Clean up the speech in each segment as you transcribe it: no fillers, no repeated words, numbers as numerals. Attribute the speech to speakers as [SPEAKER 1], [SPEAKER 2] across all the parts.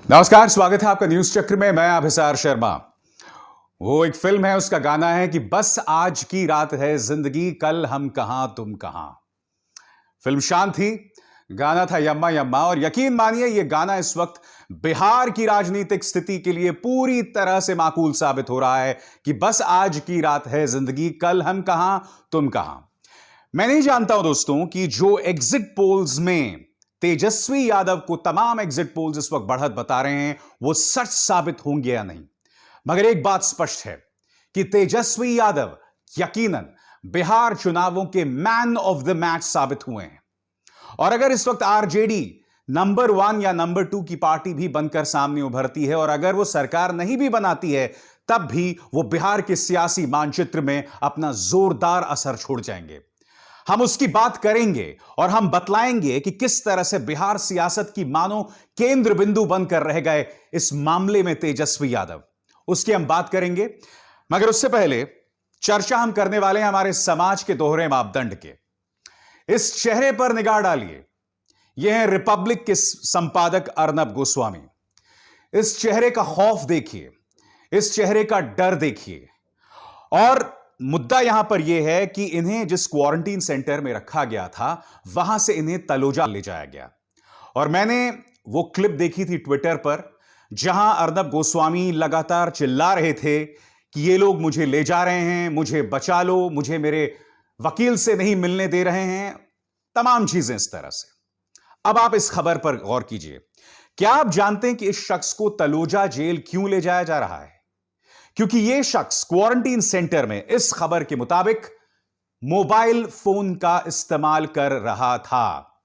[SPEAKER 1] नमस्कार, स्वागत है आपका न्यूज चक्र में। मैं अभिसार शर्मा। वो एक फिल्म है, उसका गाना है कि बस आज की रात है जिंदगी, कल हम कहां तुम कहां। फिल्म शान थी, गाना था यम्मा यम्मा। और यकीन मानिए ये गाना इस वक्त बिहार की राजनीतिक स्थिति के लिए पूरी तरह से माकूल साबित हो रहा है कि बस आज की रात है जिंदगी, कल हम कहां तुम कहां। मैं नहीं जानता हूं दोस्तों कि जो एग्जिट पोल्स में तेजस्वी यादव को तमाम एग्जिट पोल्स इस वक्त बढ़त बता रहे हैं वो सच साबित होंगे या नहीं, मगर एक बात स्पष्ट है कि तेजस्वी यादव यकीनन बिहार चुनावों के मैन ऑफ द मैच साबित हुए हैं। और अगर इस वक्त आरजेडी नंबर 1 या नंबर 2 की पार्टी भी बनकर सामने उभरती है और अगर वो सरकार नहीं भी बनाती है, तब भी वो बिहार के सियासी मानचित्र में अपना जोरदार असर छोड़ जाएंगे। हम उसकी बात करेंगे और हम बतलाएंगे कि किस तरह से बिहार सियासत की मानो केंद्र बिंदु बनकर रह गए इस मामले में तेजस्वी यादव, उसकी हम बात करेंगे। मगर उससे पहले चर्चा हम करने वाले हैं हमारे समाज के दोहरे मापदंड के। इस चेहरे पर निगाह डालिए, यह है रिपब्लिक के संपादक अर्नब गोस्वामी। इस चेहरे का खौफ देखिए, इस चेहरे का डर देखिए। और मुद्दा यहां पर यह है कि इन्हें जिस क्वारंटीन सेंटर में रखा गया था वहां से इन्हें तलोजा ले जाया गया। और मैंने वो क्लिप देखी थी ट्विटर पर जहां अर्नब गोस्वामी लगातार चिल्ला रहे थे कि ये लोग मुझे ले जा रहे हैं, मुझे बचा लो, मुझे मेरे वकील से नहीं मिलने दे रहे हैं, तमाम चीजें इस तरह से। अब आप इस खबर पर गौर कीजिए। क्या आप जानते हैं कि इस शख्स को तलोजा जेल क्यों ले जाया जा रहा है? क्योंकि यह शख्स क्वारंटीन सेंटर में इस खबर के मुताबिक मोबाइल फोन का इस्तेमाल कर रहा था।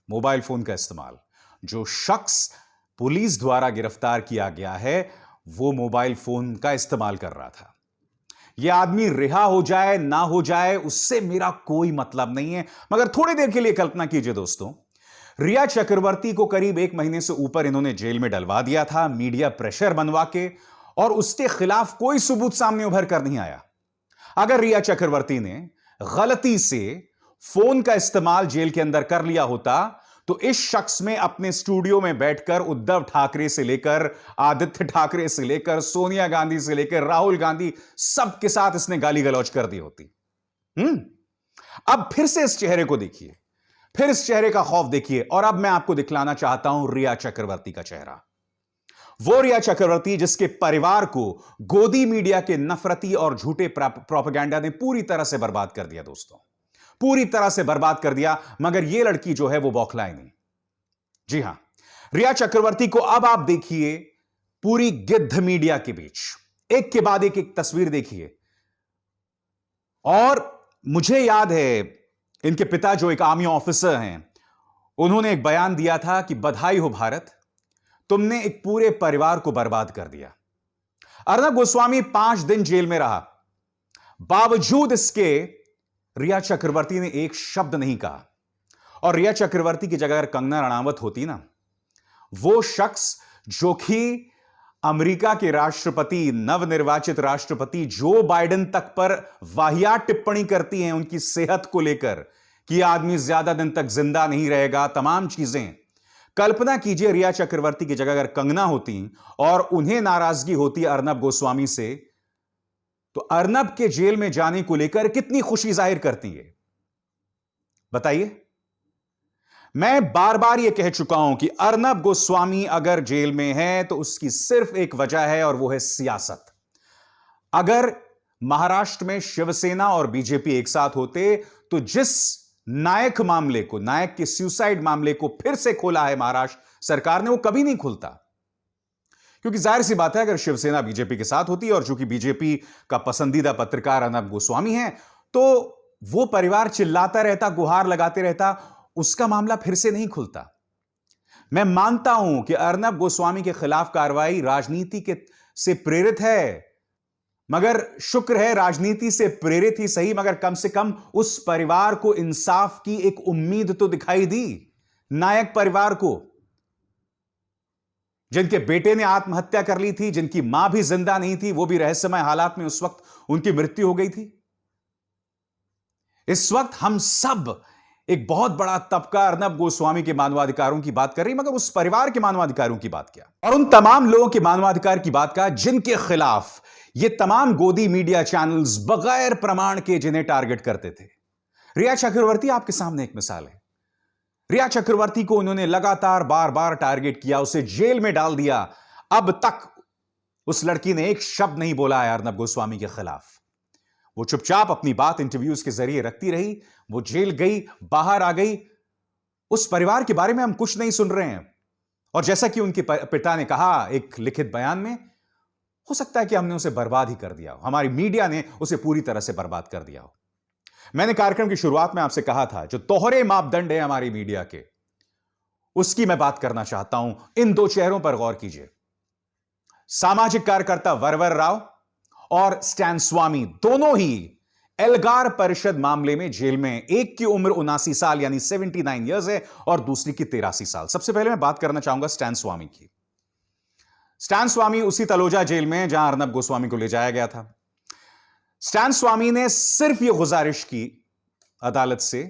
[SPEAKER 1] मोबाइल फोन का इस्तेमाल। जो शख्स पुलिस द्वारा गिरफ्तार किया गया है वो मोबाइल फोन का इस्तेमाल कर रहा था। यह आदमी रिहा हो जाए ना हो जाए उससे मेरा कोई मतलब नहीं है, मगर थोड़ी देर के लिए कल्पना कीजिए दोस्तों, रिया चक्रवर्ती को करीब 1 महीने से ऊपर इन्होंने जेल में डलवा दिया था मीडिया प्रेशर बनवा के, और उसके खिलाफ कोई सबूत सामने उभर कर नहीं आया। अगर रिया चक्रवर्ती ने गलती से फोन का इस्तेमाल जेल के अंदर कर लिया होता तो इस शख्स में अपने स्टूडियो में बैठकर उद्धव ठाकरे से लेकर आदित्य ठाकरे से लेकर सोनिया गांधी से लेकर राहुल गांधी सबके साथ इसने गाली गलौज कर दी होती। अब फिर से इस चेहरे को देखिए, फिर इस चेहरे का खौफ देखिए। और अब मैं आपको दिखलाना चाहता हूं रिया चक्रवर्ती का चेहरा। वो रिया चक्रवर्ती जिसके परिवार को गोदी मीडिया के नफरती और झूठे प्रोपेगेंडा ने पूरी तरह से बर्बाद कर दिया दोस्तों, पूरी तरह से बर्बाद कर दिया। मगर ये लड़की जो है वो बौखलाई नहीं। जी हां, रिया चक्रवर्ती को अब आप देखिए पूरी गिद्ध मीडिया के बीच, एक के बाद एक तस्वीर देखिए। और मुझे याद है इनके पिता जो एक आर्मी ऑफिसर हैं, उन्होंने एक बयान दिया था कि बधाई हो भारत, तुमने एक पूरे परिवार को बर्बाद कर दिया। अर्नब गोस्वामी 5 दिन जेल में रहा, बावजूद इसके रिया चक्रवर्ती ने एक शब्द नहीं कहा। और रिया चक्रवर्ती की जगह अगर कंगना रणावत होती ना, वो शख्स जो कि अमेरिका के राष्ट्रपति, नवनिर्वाचित राष्ट्रपति जो बाइडेन तक पर वाहियात टिप्पणी करती हैं उनकी सेहत को लेकर कि आदमी ज्यादा दिन तक जिंदा नहीं रहेगा, तमाम चीजें। कल्पना कीजिए रिया चक्रवर्ती की जगह अगर कंगना होती और उन्हें नाराजगी होती अर्नब गोस्वामी से, तो अर्नब के जेल में जाने को लेकर कितनी खुशी जाहिर करती है, बताइए। मैं बार बार यह कह चुका हूं कि अर्नब गोस्वामी अगर जेल में है तो उसकी सिर्फ एक वजह है और वो है सियासत। अगर महाराष्ट्र में शिवसेना और बीजेपी एक साथ होते तो जिस नायक मामले को, नायक के सुसाइड मामले को फिर से खोला है महाराष्ट्र सरकार ने, वो कभी नहीं खुलता। क्योंकि जाहिर सी बात है अगर शिवसेना बीजेपी के साथ होती और चूंकि बीजेपी का पसंदीदा पत्रकार अर्नब गोस्वामी है तो वो परिवार चिल्लाता रहता, गुहार लगाते रहता, उसका मामला फिर से नहीं खुलता। मैं मानता हूं कि अर्नब गोस्वामी के खिलाफ कार्रवाई राजनीति के से प्रेरित है, मगर शुक्र है राजनीति से प्रेरित ही सही, मगर कम से कम उस परिवार को इंसाफ की एक उम्मीद तो दिखाई दी। नायक परिवार को, जिनके बेटे ने आत्महत्या कर ली थी, जिनकी मां भी जिंदा नहीं थी, वो भी रहस्यमय हालात में उस वक्त उनकी मृत्यु हो गई थी। इस वक्त हम सब एक बहुत बड़ा तबका अर्नब गोस्वामी के मानवाधिकारों की बात कर रही, मगर उस परिवार के मानवाधिकारों की बात क्या, और उन तमाम लोगों के मानवाधिकार की बात का जिनके खिलाफ ये तमाम गोदी मीडिया चैनल्स बगैर प्रमाण के जिन्हें टारगेट करते थे। रिया चक्रवर्ती आपके सामने एक मिसाल है। रिया चक्रवर्ती को उन्होंने लगातार बार बार टारगेट किया, उसे जेल में डाल दिया। अब तक उस लड़की ने एक शब्द नहीं बोला है अर्नब गोस्वामी के खिलाफ। वो चुपचाप अपनी बात इंटरव्यूज के जरिए रखती रही। वो जेल गई, बाहर आ गई। उस परिवार के बारे में हम कुछ नहीं सुन रहे हैं। और जैसा कि उनके पिता ने कहा एक लिखित बयान में, हो सकता है कि हमने उसे बर्बाद ही कर दिया हो, हमारी मीडिया ने उसे पूरी तरह से बर्बाद कर दिया हो। मैंने कार्यक्रम की शुरुआत में आपसे कहा था, जो दोहरे मापदंड है हमारी मीडिया के, उसकी मैं बात करना चाहता हूं। इन दो चेहरों पर गौर कीजिए। सामाजिक कार्यकर्ता वरवर राव और स्टैन स्वामी दोनों ही एल्गार परिषद मामले में जेल में, एक की उम्र 79 साल यानी 79 इयर्स है और दूसरी की 83 साल। सबसे पहले मैं बात करना चाहूंगा स्टैन स्वामी की। स्टैन स्वामी उसी तलोजा जेल में जहां अर्नब गोस्वामी को ले जाया गया था। स्टैन स्वामी ने सिर्फ यह गुजारिश की अदालत से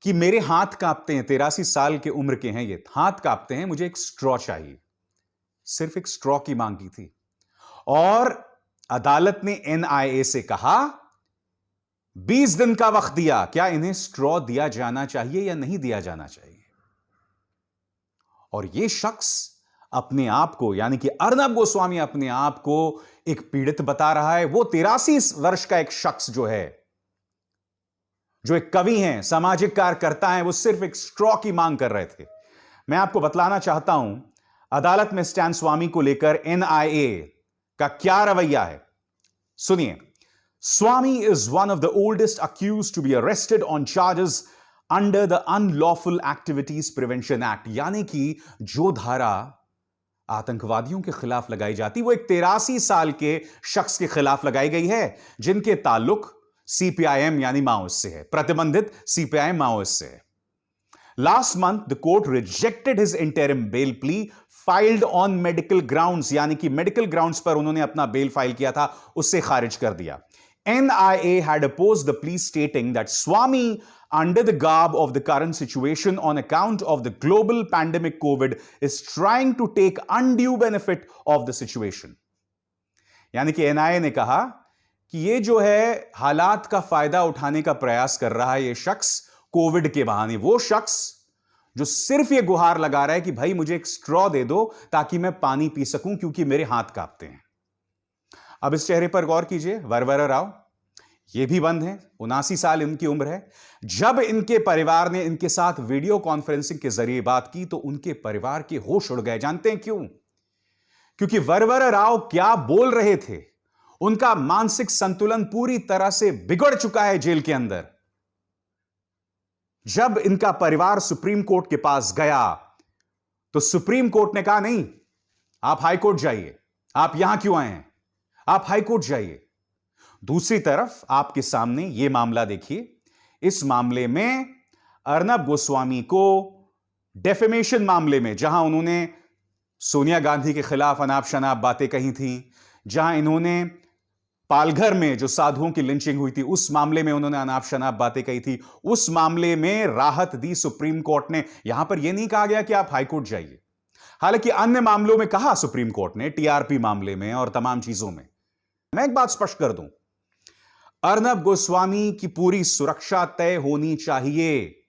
[SPEAKER 1] कि मेरे हाथ कांपते हैं, 83 साल के उम्र के हैं ये, हाथ कांपते हैं, मुझे एक स्ट्रॉ चाहिए। सिर्फ एक स्ट्रॉ की मांग की थी। और अदालत ने एनआईए से कहा 20 दिन का वक्त दिया, क्या इन्हें स्ट्रॉ दिया जाना चाहिए या नहीं दिया जाना चाहिए। और यह शख्स अपने आप को, यानी कि अर्नब गोस्वामी अपने आप को एक पीड़ित बता रहा है। वो 83 वर्ष का एक शख्स जो है, जो एक कवि हैं, सामाजिक कार्यकर्ता हैं, वो सिर्फ एक स्ट्रॉ की मांग कर रहे थे। मैं आपको बतलाना चाहता हूं अदालत में स्टैन स्वामी को लेकर एनआईए का क्या रवैया है। सुनिए। Swamy is one of the oldest accused to be arrested on charges under the unlawful activities prevention act, यानी कि जो धारा आतंकवादियों के खिलाफ लगाई जाती वो एक 83 साल के शख्स के खिलाफ लगाई गई है, जिनके ताल्लुक सीपीआईएम यानी माओइस्ट से है, प्रतिबंधित सीपीआईएम माओइस्ट से है। Last month the court rejected his interim bell plea filed on medical grounds, यानी कि मेडिकल ग्राउंड्स पर उन्होंने अपना बेल फाइल किया था, उससे खारिज कर दिया। NIA had opposed the plea stating that Swami, under the garb of the current situation on account of the global pandemic COVID, is trying to take undue benefit of the situation. यानी कि NIA ने कहा कि ये जो है हालात का फायदा उठाने का प्रयास कर रहा है ये शख्स कोविड के बहाने, वो शख्स जो सिर्फ ये गुहार लगा रहा है कि भाई मुझे एक स्ट्रॉ दे दो ताकि मैं पानी पी सकूं क्योंकि मेरे हाथ कांपते हैं। अब इस चेहरे पर गौर कीजिए, वरवर राव, ये भी बंद हैं, 79 साल इनकी उम्र है। जब इनके परिवार ने इनके साथ वीडियो कॉन्फ्रेंसिंग के जरिए बात की तो उनके परिवार के होश उड़ गए। जानते हैं क्यों? क्योंकि वरवर राव क्या बोल रहे थे, उनका मानसिक संतुलन पूरी तरह से बिगड़ चुका है जेल के अंदर। जब इनका परिवार सुप्रीम कोर्ट के पास गया तो सुप्रीम कोर्ट ने कहा नहीं, आप हाई कोर्ट जाइए, आप यहां क्यों आए हैं, आप हाई कोर्ट जाइए। दूसरी तरफ आपके सामने यह मामला देखिए। इस मामले में अर्नब गोस्वामी को डेफेमेशन मामले में, जहां उन्होंने सोनिया गांधी के खिलाफ अनाप शनाप बातें कही थी, जहां इन्होंने पालघर में जो साधुओं की लिंचिंग हुई थी उस मामले में उन्होंने अनाप शनाप बातें कही थी, उस मामले में राहत दी सुप्रीम कोर्ट ने। यहां पर यह नहीं कहा गया कि आप हाई कोर्ट जाइए। हालांकि अन्य मामलों में कहा सुप्रीम कोर्ट ने, टीआरपी मामले में और तमाम चीजों में। मैं एक बात स्पष्ट कर दूं, अर्नब गोस्वामी की पूरी सुरक्षा तय होनी चाहिए,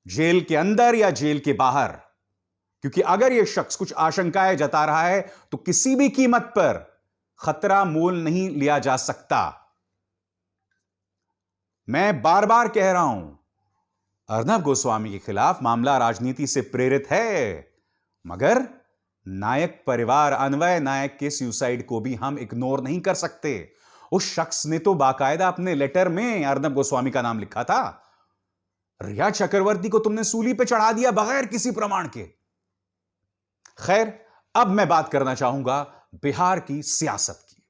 [SPEAKER 1] जेल के अंदर या जेल के बाहर, क्योंकि अगर यह शख्स कुछ आशंकाएं जता रहा है तो किसी भी कीमत पर खतरा मोल नहीं लिया जा सकता। मैं बार बार कह रहा हूं, अर्नब गोस्वामी के खिलाफ मामला राजनीति से प्रेरित है, मगर नायक परिवार, अन्वय नायक के सुसाइड को भी हम इग्नोर नहीं कर सकते। उस शख्स ने तो बाकायदा अपने लेटर में अर्नब गोस्वामी का नाम लिखा था। रिया चक्रवर्ती को तुमने सूली पे चढ़ा दिया बगैर किसी प्रमाण के। खैर, अब मैं बात करना चाहूंगा बिहार की सियासत की।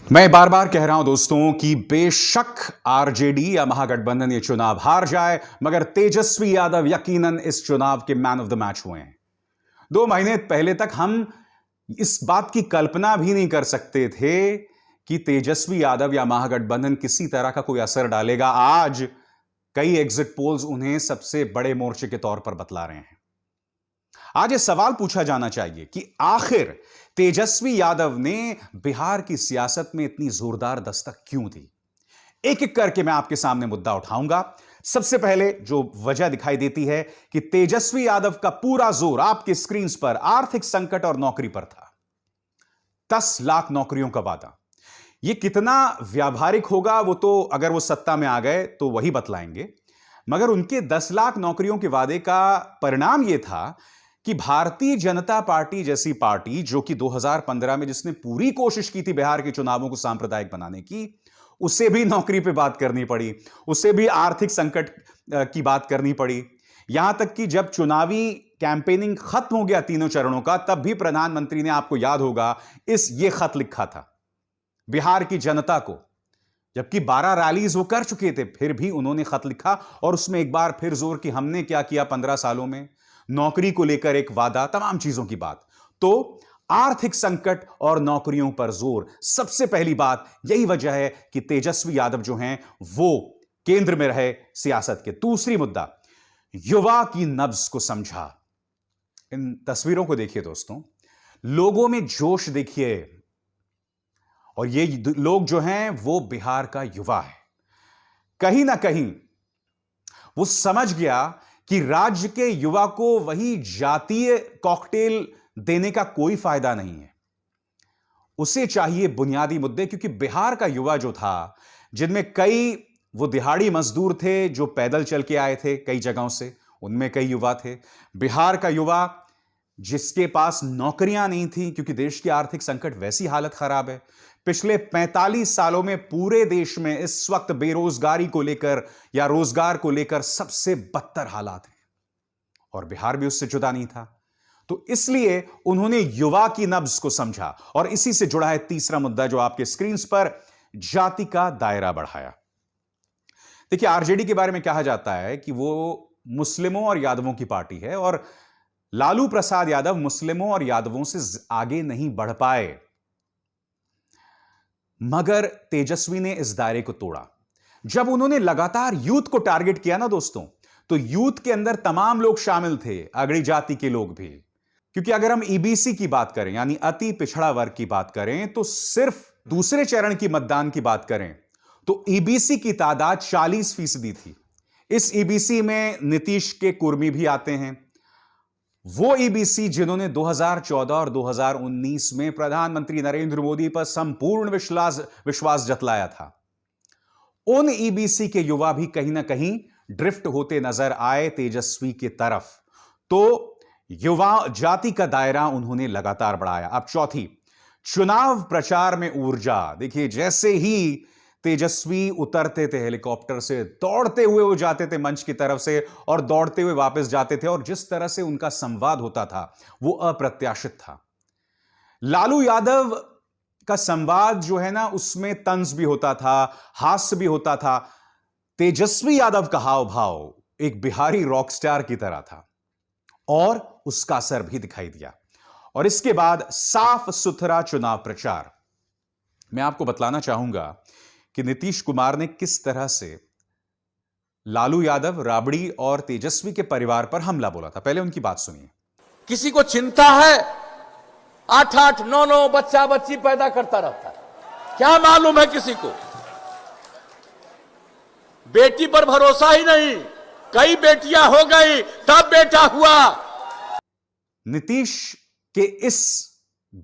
[SPEAKER 1] मैं बार बार कह रहा हूं दोस्तों कि बेशक आरजेडी या महागठबंधन ये चुनाव हार जाए, मगर तेजस्वी यादव यकीनन इस चुनाव के मैन ऑफ द मैच हुए हैं। 2 महीने पहले तक हम इस बात की कल्पना भी नहीं कर सकते थे कि तेजस्वी यादव या महागठबंधन किसी तरह का कोई असर डालेगा। आज कई एग्जिट पोल्स उन्हें सबसे बड़े मोर्चे के तौर पर बतला रहे हैं। आज ये सवाल पूछा जाना चाहिए कि आखिर तेजस्वी यादव ने बिहार की सियासत में इतनी जोरदार दस्तक क्यों दी। एक एक करके मैं आपके सामने मुद्दा उठाऊंगा। सबसे पहले जो वजह दिखाई देती है कि तेजस्वी यादव का पूरा जोर आपके स्क्रीन पर आर्थिक संकट और नौकरी पर था। 10 लाख नौकरियों का वादा, यह कितना व्यावहारिक होगा वो तो अगर वो सत्ता में आ गए तो वही बतलाएंगे, मगर उनके 10 लाख नौकरियों के वादे का परिणाम यह था कि भारतीय जनता पार्टी जैसी पार्टी जो कि 2015 में जिसने पूरी कोशिश की थी बिहार के चुनावों को सांप्रदायिक बनाने की, उसे भी नौकरी पे बात करनी पड़ी, उसे भी आर्थिक संकट की बात करनी पड़ी। यहां तक कि जब चुनावी कैंपेनिंग खत्म हो गया तीनों चरणों का, तब भी प्रधानमंत्री ने, आपको याद होगा, ये खत लिखा था बिहार की जनता को। जबकि 12 रैलीज वो कर चुके थे, फिर भी उन्होंने खत लिखा और उसमें एक बार फिर जोर कि हमने क्या किया 15 सालों में, नौकरी को लेकर एक वादा, तमाम चीजों की बात। तो आर्थिक संकट और नौकरियों पर जोर, सबसे पहली बात यही वजह है कि तेजस्वी यादव जो हैं वो केंद्र में रहे सियासत के। दूसरी मुद्दा, युवा की नब्ज को समझा। इन तस्वीरों को देखिए दोस्तों, लोगों में जोश देखिए, और ये लोग जो हैं वो बिहार का युवा है। कहीं ना कहीं वो समझ गया कि राज्य के युवा को वही जातीय कॉकटेल देने का कोई फायदा नहीं है, उसे चाहिए बुनियादी मुद्दे। क्योंकि बिहार का युवा जो था, जिनमें कई वो दिहाड़ी मजदूर थे जो पैदल चल के आए थे कई जगहों से, उनमें कई युवा थे। बिहार का युवा जिसके पास नौकरियां नहीं थी, क्योंकि देश की आर्थिक संकट वैसी हालत खराब है। पिछले 45 सालों में पूरे देश में इस वक्त बेरोजगारी को लेकर या रोजगार को लेकर सबसे बदतर हालात हैं, और बिहार भी उससे जुदा नहीं था। तो इसलिए उन्होंने युवा की नब्ज को समझा, और इसी से जुड़ा है तीसरा मुद्दा जो आपके स्क्रीन पर, जाति का दायरा बढ़ाया। देखिए, आरजेडी के बारे में कहा जाता है कि वो मुस्लिमों और यादवों की पार्टी है, और लालू प्रसाद यादव मुस्लिमों और यादवों से आगे नहीं बढ़ पाए, मगर तेजस्वी ने इस दायरे को तोड़ा। जब उन्होंने लगातार यूथ को टारगेट किया ना दोस्तों, तो यूथ के अंदर तमाम लोग शामिल थे, अगड़ी जाति के लोग भी। क्योंकि अगर हम ईबीसी की बात करें, यानी अति पिछड़ा वर्ग की बात करें, तो सिर्फ दूसरे चरण की मतदान की बात करें तो ईबीसी की तादाद 40% थी। इस ईबीसी में नीतीश के कुर्मी भी आते हैं, वो ईबीसी जिन्होंने 2014 और 2019 में प्रधानमंत्री नरेंद्र मोदी पर संपूर्ण विश्वास जतलाया था। उन ईबीसी के युवा भी कहीं ना कहीं ड्रिफ्ट होते नजर आए तेजस्वी की तरफ। तो युवा जाति का दायरा उन्होंने लगातार बढ़ाया। अब चौथी, चुनाव प्रचार में ऊर्जा। देखिए, जैसे ही तेजस्वी उतरते थे हेलीकॉप्टर से, दौड़ते हुए वो जाते थे मंच की तरफ से और दौड़ते हुए वापस जाते थे, और जिस तरह से उनका संवाद होता था वो अप्रत्याशित था। लालू यादव का संवाद जो है ना, उसमें तंज भी होता था, हास्य भी होता था। तेजस्वी यादव का हाव भाव एक बिहारी रॉकस्टार की तरह था, और उसका असर भी दिखाई दिया। और इसके बाद साफ सुथरा चुनाव प्रचार। मैं आपको बतलाना चाहूंगा कि नीतीश कुमार ने किस तरह से लालू यादव, राबड़ी और तेजस्वी के परिवार पर हमला बोला था। पहले उनकी बात सुनिए।
[SPEAKER 2] किसी को चिंता है, 8-8, 9-9 बच्चा बच्ची पैदा करता रहता है, क्या मालूम है किसी को? बेटी पर भरोसा ही नहीं, कई बेटियां हो गई तब बेटा हुआ।
[SPEAKER 1] नीतीश के इस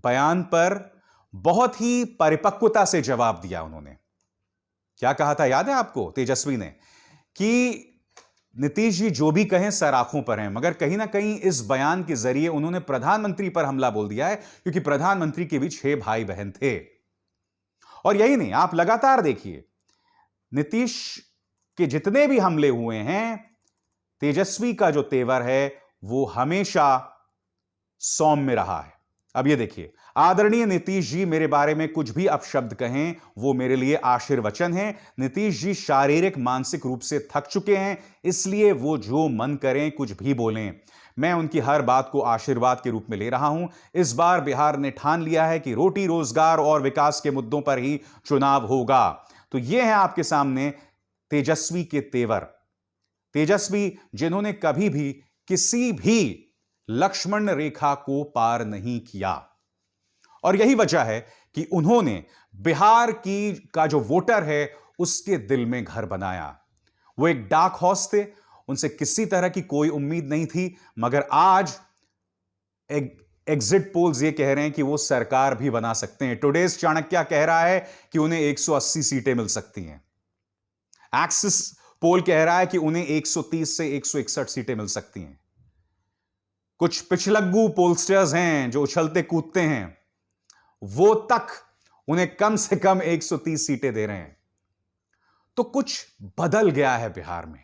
[SPEAKER 1] बयान पर बहुत ही परिपक्वता से जवाब दिया उन्होंने। क्या कहा था याद है आपको तेजस्वी ने, कि नीतीश जी जो भी कहें सर आंखों पर हैं, मगर कहीं ना कहीं इस बयान के जरिए उन्होंने प्रधानमंत्री पर हमला बोल दिया है, क्योंकि प्रधानमंत्री के भी 6 भाई बहन थे। और यही नहीं, आप लगातार देखिए, नीतीश के जितने भी हमले हुए हैं, तेजस्वी का जो तेवर है वो हमेशा सौम्य रहा है। अब ये देखिए, आदरणीय नीतीश जी मेरे बारे में कुछ भी अपशब्द कहें वो मेरे लिए आशीर्वचन है। नीतीश जी शारीरिक मानसिक रूप से थक चुके हैं, इसलिए वो जो मन करें कुछ भी बोलें। मैं उनकी हर बात को आशीर्वाद के रूप में ले रहा हूं। इस बार बिहार ने ठान लिया है कि रोटी, रोजगार और विकास के मुद्दों पर ही चुनाव होगा। तो ये है आपके सामने तेजस्वी के तेवर। तेजस्वी जिन्होंने कभी भी किसी भी लक्ष्मण रेखा को पार नहीं किया। और यही वजह है कि उन्होंने बिहार का जो वोटर है उसके दिल में घर बनाया। वो एक डार्क हॉर्स थे, उनसे किसी तरह की कोई उम्मीद नहीं थी, मगर आज एग्जिट पोल्स ये कह रहे हैं कि वो सरकार भी बना सकते हैं। टुडेज चाणक्य कह रहा है कि उन्हें 180 सीटें मिल सकती हैं। एक्सिस पोल कह रहा है कि उन्हें 130 से 161 सीटें मिल सकती हैं। कुछ पिछलग्गू पोलस्टर्स हैं जो उछलते कूदते हैं, वो तक उन्हें कम से कम 130 सीटें दे रहे हैं। तो कुछ बदल गया है बिहार में,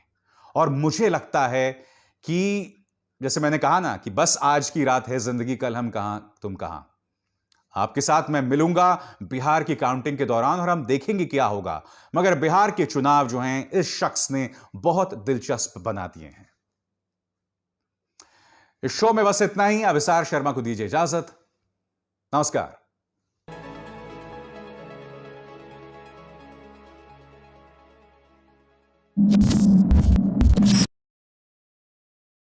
[SPEAKER 1] और मुझे लगता है कि जैसे मैंने कहा ना कि बस आज की रात है जिंदगी, कल हम कहां तुम कहां। आपके साथ मैं मिलूंगा बिहार की काउंटिंग के दौरान और हम देखेंगे क्या होगा। मगर बिहार के चुनाव जो हैं इस शख्स ने बहुत दिलचस्प बना दिए हैं। इस शो में बस इतना ही। अभिसार शर्मा को दीजिए इजाजत। नमस्कार।